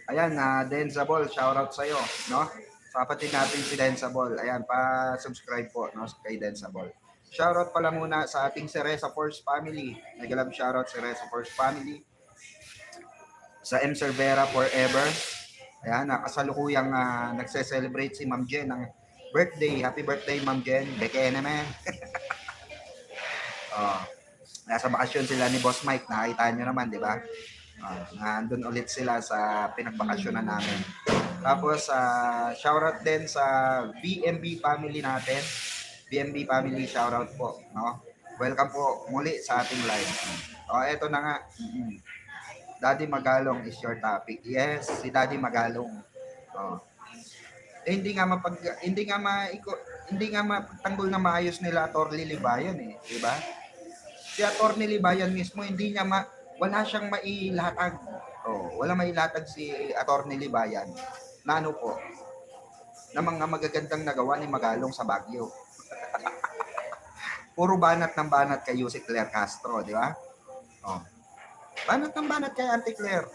Ayan, Densable, shoutout sa'yo, no? Sa kapatid natin si Densable. Ayan, pa-subscribe po, no, kay Densable. Shoutout pala muna sa ating si Reza Force Family. Nag-love shoutout si Reza Force Family. Sa M. Cervera Forever. Ayan, kasalukuyang nagse-celebrate si Ma'am Jen ng birthday. Happy birthday, Ma'am Jen. Beke naman. Oh, nasa bakasyon sila ni Boss Mike. Nakita nyo naman, di ba? Nandun ulit sila sa pinagbakasyonan namin. Tapos, shoutout din sa BMB family natin. BMB family, shoutout po. No? Welcome po muli sa ating live. Eto na nga. Daddy Magalong is your topic. Yes, si Daddy Magalong. Hindi nga hindi nga mapagtanggol na maayos nila Atty. Libayan di ba? Si Atty. Libayan mismo wala siyang mailatag. Wala mailatag si Atty. Libayan. Na ano po? Na mga magagandang nagawa ni Magalong sa Baguio. Puro banat ng banat kay Yusek Claire Castro, di ba? Banat ng banat kay Auntie Claire.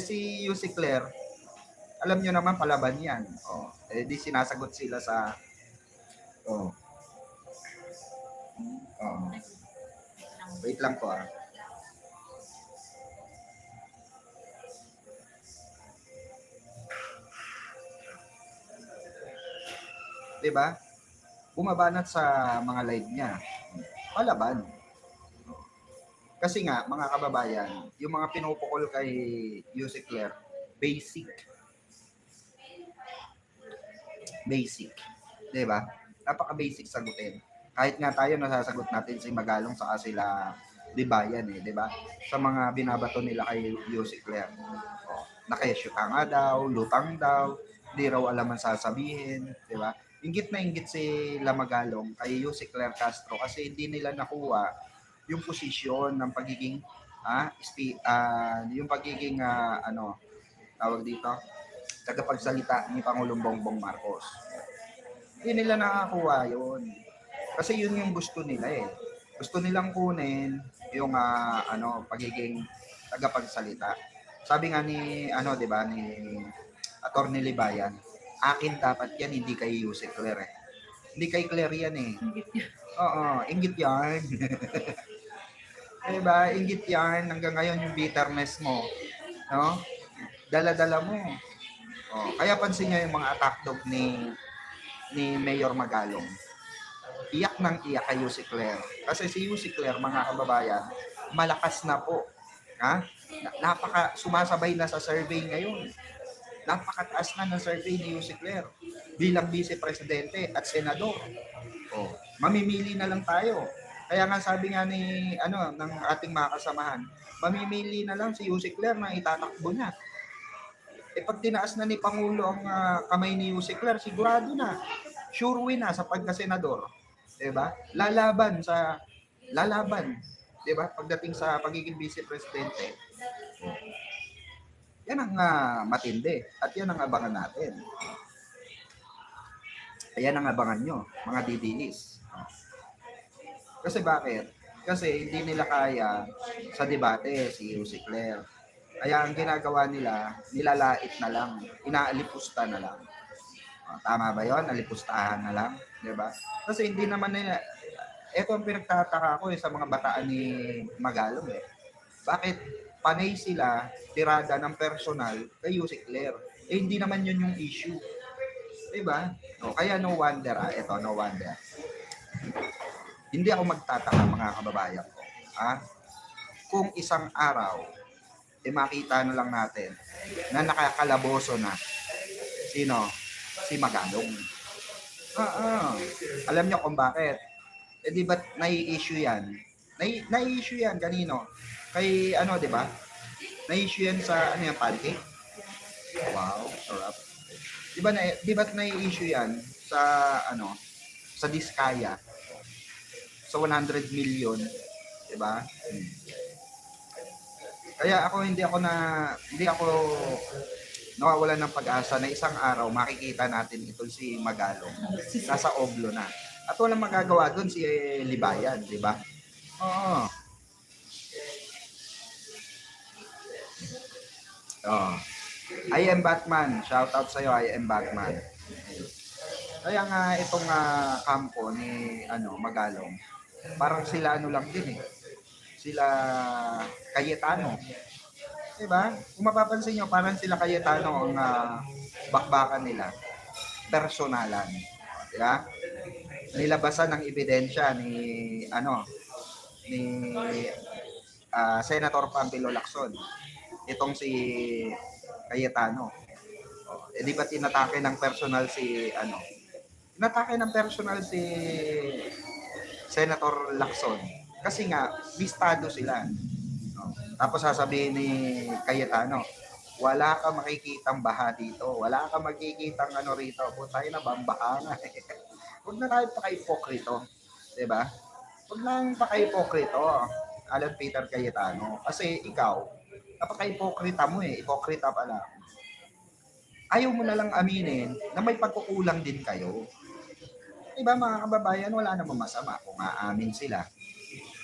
Si Yusek Claire, alam nyo naman palaban yan. Di sinasagot sila sa wait lang po Diba? Bumabanat sa mga live niya. Palaban. Kasi nga, mga kababayan, yung mga pinupukol kay Yusek Claire, basic. Diba? Napaka-basic sagutin. Kahit nga tayo nasasagot natin si Magalong sa sila Libayan diba? Sa mga binabato nila kay Yusek Claire. Nakesyo ka nga daw, lutang daw, di raw alam ang sasabihin, diba? Inggit na inggit si Magalong kay Yusek Claire Castro kasi hindi nila nakuha yung posisyon ng pagiging yung pagiging tawag dito, tagapagsalita ni Pangulong Bongbong Marcos. Hindi nila nakakuha yun. Kasi yun yung gusto nila Gusto nilang kunin yung pagiging tagapagsalita. Sabi nga ni 'di ba ni Atty. Libayan, akin dapat yan, hindi kay Yusek Claire Hindi kay Claire yan inggit yan. Diba? Inggit yan. Hanggang ngayon yung bitterness mo. No? Dala-dala mo. Kaya pansin nyo yung mga attack dog ni Mayor Magalong. Iyak nang iyak kay Yusek Claire. Kasi si Yusek Claire, mga kababayan, malakas na po. Sumasabay na sa survey ngayon. Napakataas na ng survey ni Yusek Claire bilang vice presidente at senador. Mamimili na lang tayo. Kaya nga sabi nga ng ating mga kasamahan, mamimili na lang si Yusek Claire na itatakbo niya. Pag tinaas na ni Pangulo ang kamay ni Yusek Claire, sigurado na. Sure win na sa pagka-senador. Diba? Lalaban. Diba? Pagdating sa pagiging vice presidente. Yan ang matindi. At yan ang abangan natin. Ayan ang abangan nyo, mga DDEs. Kasi bakit? Kasi hindi nila kaya sa debate si Yusek Claire. Kaya ang ginagawa nila, nilalait na lang, inaalipusta na lang. Tama ba yon? Alipustahan na lang, di ba? Kasi hindi naman nila, ito ang pinagtataka ko sa mga bataan ni Magalong Bakit panay sila tirada ng personal kay Yusek Claire? Hindi naman yun yung issue. Diba? Kaya no wonder, no wonder. Hindi ako magtataka, mga kababayan ko. Kung isang araw, makita na lang natin na nakakalaboso na sino? Si Magalong. Alam niyo kung bakit? Di ba't nai-issue yan? Nai-issue yan kanino? Kay di ba? Nai-issue yan sa pancake? Wow, sarap. Di ba't nai-issue yan sa sa Diskaya? Sa 100 million, di ba? Kaya hindi ako nawawalan ng pag-asa na isang araw makikita natin ito si Magalong nasa Oblo na. At walang magagawa doon si Libayan, di ba? Oo. I am Batman. Shout out sa'yo, I am Batman. Kaya nga itong kampo ni Magalong, parang sila lang din eh. Sila Cayetano. Diba? Kung mapapansin nyo, parang sila Cayetano ang bakbakan nila. Personalan. Diba? Nilabasan ng ebidensya ni Senator Pampilo Lacson. Itong si Cayetano. Di ba tinatake ng personal si Natake ng personal si Senator Lacson kasi nga listado sila. Tapos sasabihin ni Cayetano, wala ka makikitang baha dito, wala ka makikitang rito, tayo na bambaha nga. Huwag na tayo paka-ipokrito, 'di ba? Huwag nang paka-ipokrito, Alan Peter Cayetano, kasi ikaw napaka-ipokrita mo ipokrita pala. Ayaw mo na lang aminin na may pagkukulang din kayo. Diba mga kababayan, wala namang masama kung aamin sila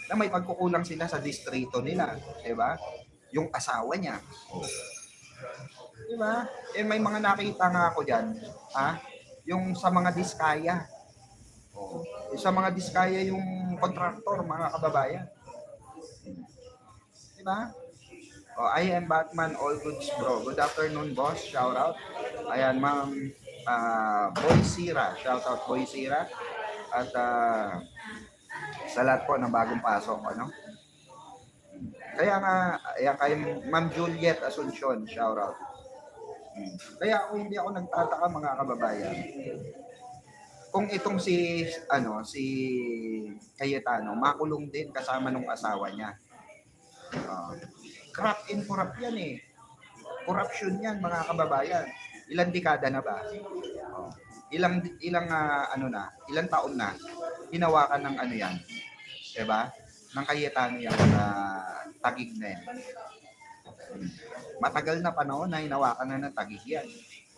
na may pagkukulang sila sa distrito nila. Diba? Yung asawa niya. Oh. Diba? May mga nakita nga ako dyan, yung sa mga diskaya. Oh. Sa mga diskaya yung kontraktor, mga kababayan. Diba? Oh, I am Batman, all goods bro. Good afternoon, boss. Shout out. Ayan, ma'am Boy Sira. Shout out Boy Sira. At sa lahat po ng bagong pasok, Kaya nga, ayan kay Ma'am Juliet Asuncion, shout out. Kaya ako hindi ako nagtataka mga kababayan. Kung itong si Cayetano, makulong din kasama nung asawa niya. Corrupt and corrupt yan eh. Corruption yan mga kababayan. Ilang dekada na ba? Ilang taon na hinawakan ng yan. 'Di ba? Ng Cayetano yan tagig na yan. Matagal na panahon na hinawakan na ng tagig yan.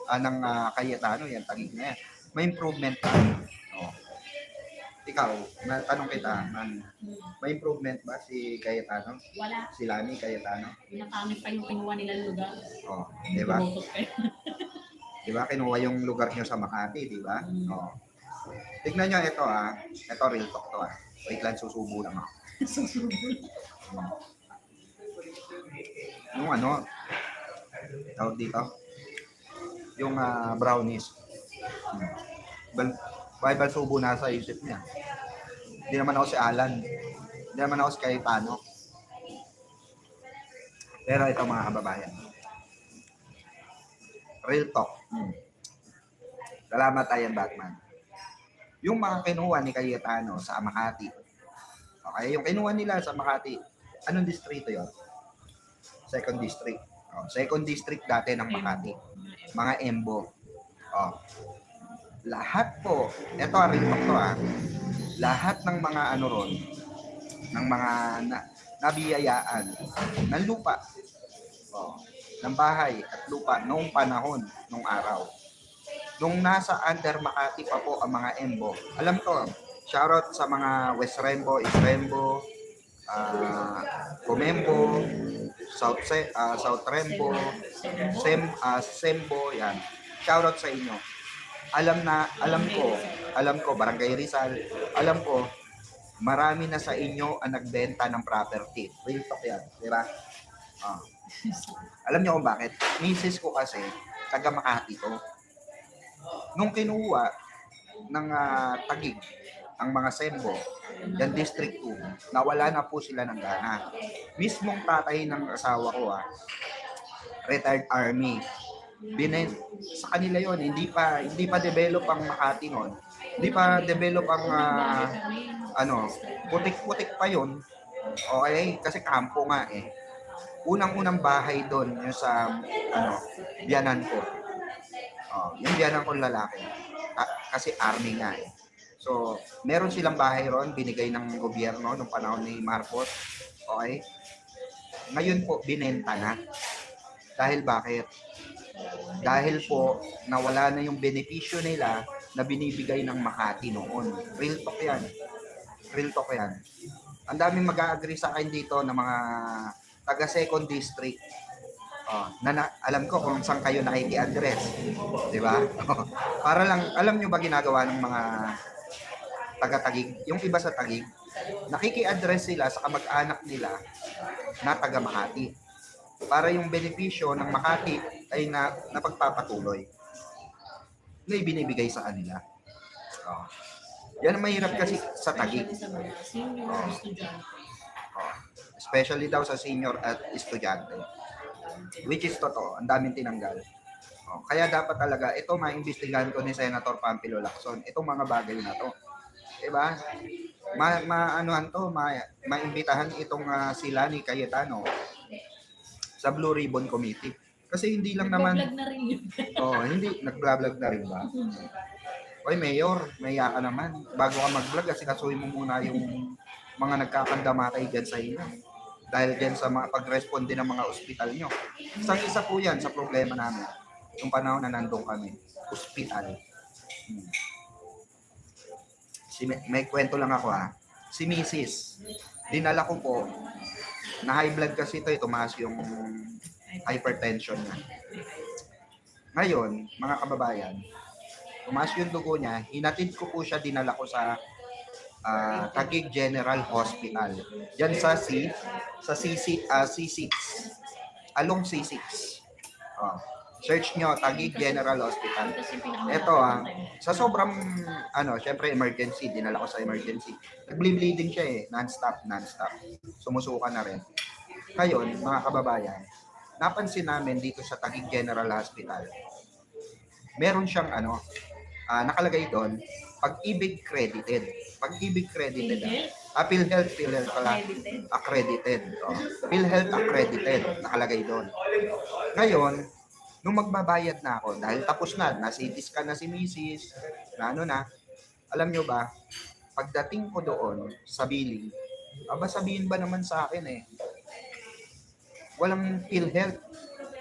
Ng Cayetano yan, tagig na yan. May improvement pa. Ikaw, tanong kita, may improvement ba si Cayetano? Wala. Si Lani Cayetano? Pinakamit pa yung kinuha nilang lugar. Di ba? Di ba? Kinuha yung lugar niyo sa Makati, di ba? Tignan niyo ito Ito real talk to Wait lang, susubo lang ako. Yung tawag dito? Yung brownies. Bible subo na sa isip niya. Hindi naman ako si Alan. Hindi naman ako si Cayetano. Pero ito mga kababayan. Real talk. Salamat Ayan Batman. Yung mga kinuha ni Cayetano sa Makati. Okay, yung kinuha nila sa Makati, anong distrito yon? Second district. Second district dati ng Makati. Mga Embo. Lahat po, eto real talk to lahat ng mga ron, ng mga nabiyayaan ng lupa, ng bahay at lupa noong panahon, noong araw. Nung nasa under Makati pa po ang mga Embo. Alam to, shoutout sa mga West Rembo, East Rembo, Comembo, South Rembo, Sembo, yan. Shoutout sa inyo. Alam ko, Barangay Rizal, alam ko, marami na sa inyo ang nagbenta ng property. Real talk yan, di ba? Alam niyo kung bakit? Misis ko kasi, taga Makati to. Nung kinuha ng Tagig, ang mga Sembo, yan District 2, nawala na po sila ng gana. Mismong tatay ng asawa ko, retired army. Sa kanila yon, hindi pa develop ang Makati noon. Hindi pa develop ang putik-putik pa yon. Okay, kasi kampo nga Unang-unang bahay doon yung sa biyanan ko. Yung biyanan ko lalaki. Kasi army nga So, meron silang bahay ron, binigay ng gobyerno nung panahon ni Marcos. Okay? Ngayon po, binenta na. Dahil bakit? Dahil po, nawala na yung benepisyo nila na binibigay ng Makati noon. Real talk yan. Real talk yan. Ang daming mag-a-agree sa akin dito ng mga taga second district. Alam ko kung saan kayo nakiki-address. Di ba? Para lang, alam nyo ba ginagawa ng mga taga-Taguig? Yung iba sa Taguig, nakiki-address sila sa kamag-anak nila na taga Makati. Para yung benepisyo ng Makati ay napagpapatuloy na ibinibigay sa kanila. Yan ang mahirap kasi sa Taguig. Sa mga senior, estudyante. Especially daw sa senior at estudyante. Which is totoo, ang daming tinanggal. Kaya dapat talaga, ito maimbestigahan ko ni Senator Pampilo Lacson, itong mga bagay na to. Diba? Maimbitahan itong sila ni Cayetano sa Blue Ribbon Committee. Kasi hindi lang naman... Nag-vlog na rin yun. hindi, nag-vlog na rin ba? Oy, Mayor, maya ka naman. Bago ka mag-vlog, kasi kasuhin mo muna yung mga nagkakandamatay dyan sa inyo. Dahil dyan sa mga pag-responde ng mga ospital nyo. Isang-isa po yan sa problema namin. Yung panahon na nandun kami. Ospital. May kwento lang ako Si Mrs. Dinala ko po, na high blood kasi ito, tumaas yung hypertension niya. Ngayon, mga kababayan, tumaas yung dugo niya, hinatid ko po siya, dinala ko sa Taguig General Hospital. Diyan sa C6. Along C6. Search nyo, Taguig General Hospital. Ito sa sobrang, syempre emergency, dinala ko sa emergency. Nag-bleeding siya non-stop. Sumusuka na rin. Ngayon, mga kababayan, napansin namin dito sa Taguig General Hospital, meron siyang nakalagay doon, Pag-ibig credited. Pag-ibig credited. PhilHealth pala. Accredited. PhilHealth accredited. Nakalagay doon. Ngayon, nung magbabayad na ako, dahil tapos na CT scan na si Mrs., alam nyo ba, pagdating ko doon sa billing, sabihin ba naman sa akin walang PhilHealth.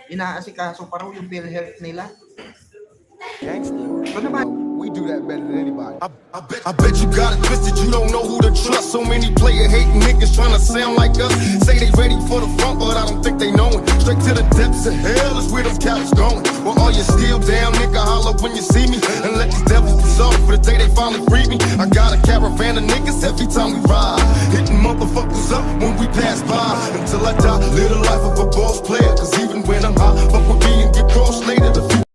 Inaasikaso pa raw yung PhilHealth nila. Gangster. Ano naman? We do that better than anybody. I bet you got it twisted, you don't know who to trust. So many player hating niggas trying to sound like us. Say they ready for the front, but I don't think they know it. Straight to the depths of hell is where them cowards going. Well, all you still down, nigga, holler when you see me. And let these devils be sorry for the day they finally free me. I got a caravan of niggas every time we ride. Hitting motherfuckers up when we pass by. Until I die, live the life of a boss player. Cause even when I'm high, fuck with me and get crossed later. The